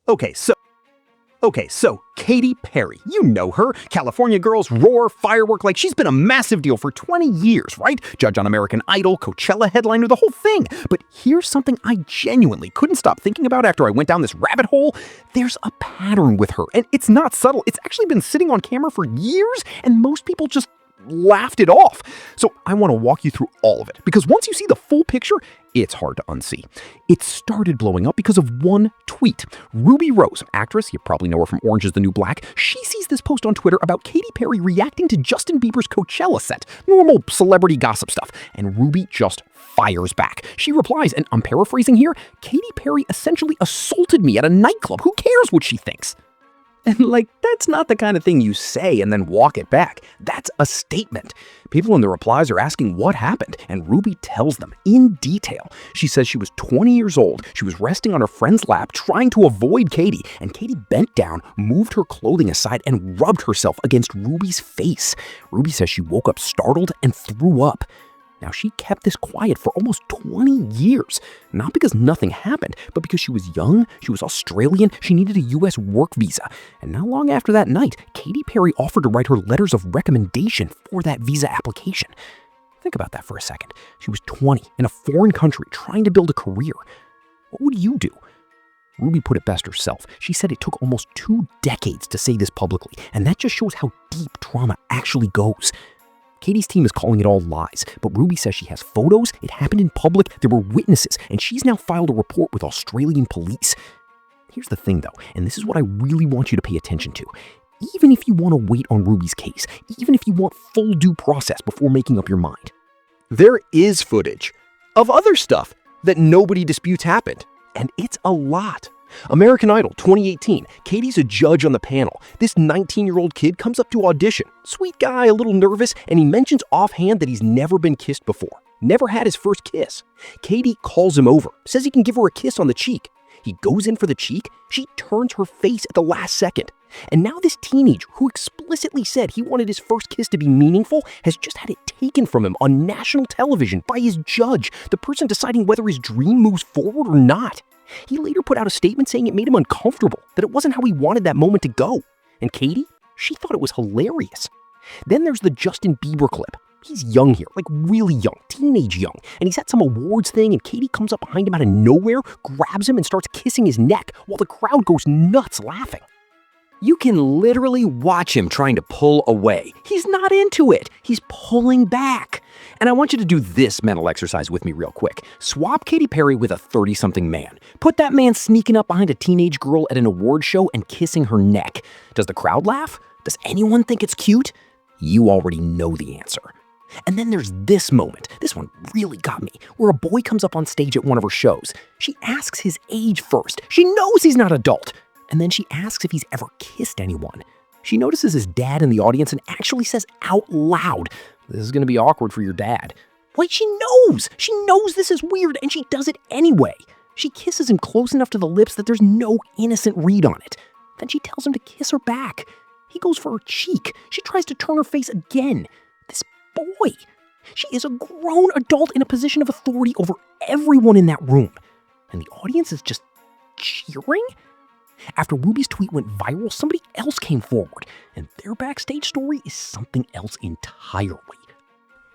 Okay, so Katy Perry, you know her. California Girls, Roar, Firework, like she's been a massive deal for 20 years, right? Judge on American Idol, Coachella headliner, the whole thing. But here's something I genuinely couldn't stop thinking about after I went down this rabbit hole. There's a pattern with her, and it's not subtle. It's actually been sitting on camera for years, and most people just laughed it off. So I want to walk you through all of it, because once you see the full picture, it's hard to unsee. It started blowing up because of one tweet. Ruby Rose, actress, you probably know her from Orange is the New Black, she sees this post on Twitter about Katy Perry reacting to Justin Bieber's Coachella set. Normal celebrity gossip stuff. And Ruby just fires back. She replies, and I'm paraphrasing here, Katy Perry essentially assaulted me at a nightclub. Who cares what she thinks? And that's not the kind of thing you say and then walk it back. That's a statement. People in the replies are asking what happened, and Ruby tells them in detail. She says she was 20 years old, she was resting on her friend's lap trying to avoid Katy, and Katy bent down, moved her clothing aside, and rubbed herself against Ruby's face. Ruby says she woke up startled and threw up. Now, she kept this quiet for almost 20 years, not because nothing happened, but because she was young, she was Australian, she needed a US work visa. And not long after that night, Katy Perry offered to write her letters of recommendation for that visa application. Think about that for a second. She was 20, in a foreign country, trying to build a career. What would you do? Ruby put it best herself. She said it took almost 2 decades to say this publicly, and that just shows how deep trauma actually goes. Katy's team is calling it all lies, but Ruby says she has photos, it happened in public, there were witnesses, and she's now filed a report with Australian police. Here's the thing though, and this is what I really want you to pay attention to. Even if you want to wait on Ruby's case, even if you want full due process before making up your mind, there is footage of other stuff that nobody disputes happened, and it's a lot. American Idol 2018, Katy's a judge on the panel. This 19-year-old kid comes up to audition. Sweet guy, a little nervous, and he mentions offhand that he's never been kissed before. Never had his first kiss. Katy calls him over, says he can give her a kiss on the cheek. He goes in for the cheek, she turns her face at the last second. And now this teenager, who explicitly said he wanted his first kiss to be meaningful, has just had it taken from him on national television by his judge, the person deciding whether his dream moves forward or not. He later put out a statement saying it made him uncomfortable, that it wasn't how he wanted that moment to go. And Katy, she thought it was hilarious. Then there's the Justin Bieber clip. He's young here, really young, teenage young, and he's at some awards thing, and Katy comes up behind him out of nowhere, grabs him, and starts kissing his neck while the crowd goes nuts laughing. You can literally watch him trying to pull away. He's not into it. He's pulling back. And I want you to do this mental exercise with me real quick. Swap Katy Perry with a 30-something man. Put that man sneaking up behind a teenage girl at an award show and kissing her neck. Does the crowd laugh? Does anyone think it's cute? You already know the answer. And then there's this moment. This one really got me, where a boy comes up on stage at one of her shows. She asks his age first. She knows he's not adult. And then she asks if he's ever kissed anyone. She notices his dad in the audience and actually says out loud, "This is going to be awkward for your dad." Wait, she knows! She knows this is weird, and she does it anyway. She kisses him close enough to the lips that there's no innocent read on it. Then she tells him to kiss her back. He goes for her cheek. She tries to turn her face again. This boy. She is a grown adult in a position of authority over everyone in that room. And the audience is just cheering? After Ruby's tweet went viral, somebody else came forward, and their backstage story is something else entirely.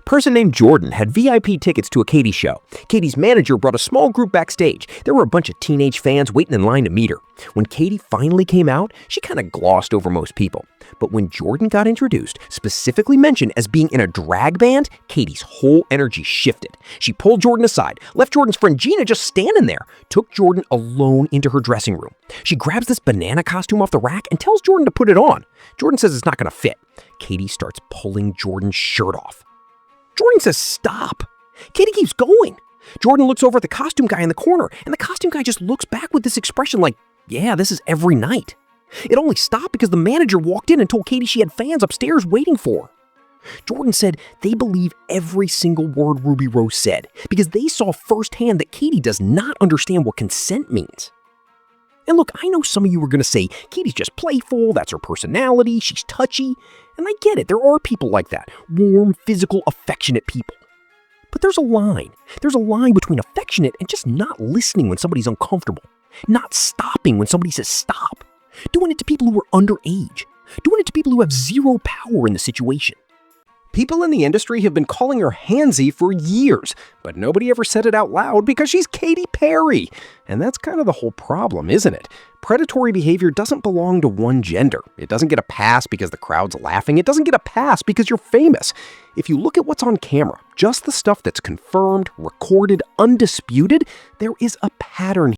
Person named Jordan had VIP tickets to a Katy show. Katy's manager brought a small group backstage. There were a bunch of teenage fans waiting in line to meet her. When Katy finally came out, she kind of glossed over most people. But when Jordan got introduced, specifically mentioned as being in a drag band, Katy's whole energy shifted. She pulled Jordan aside, left Jordan's friend Gina just standing there, took Jordan alone into her dressing room. She grabs this banana costume off the rack and tells Jordan to put it on. Jordan says it's not going to fit. Katy starts pulling Jordan's shirt off. Jordan says stop. Katy keeps going. Jordan looks over at the costume guy in the corner, and the costume guy just looks back with this expression like, yeah, this is every night. It only stopped because the manager walked in and told Katy she had fans upstairs waiting for her. Jordan said they believe every single word Ruby Rose said because they saw firsthand that Katy does not understand what consent means. And look, I know some of you are going to say, Katy's just playful, that's her personality, she's touchy. And I get it, there are people like that, warm, physical, affectionate people. But there's a line. There's a line between affectionate and just not listening when somebody's uncomfortable. not stopping when somebody says stop, doing it to people who are underage, doing it to people who have zero power in the situation. People in the industry have been calling her handsy for years, but nobody ever said it out loud because she's Katy Perry. And that's kind of the whole problem, isn't it? Predatory behavior doesn't belong to one gender. It doesn't get a pass because the crowd's laughing. It doesn't get a pass because you're famous. If you look at what's on camera, just the stuff that's confirmed, recorded, undisputed, there is a pattern.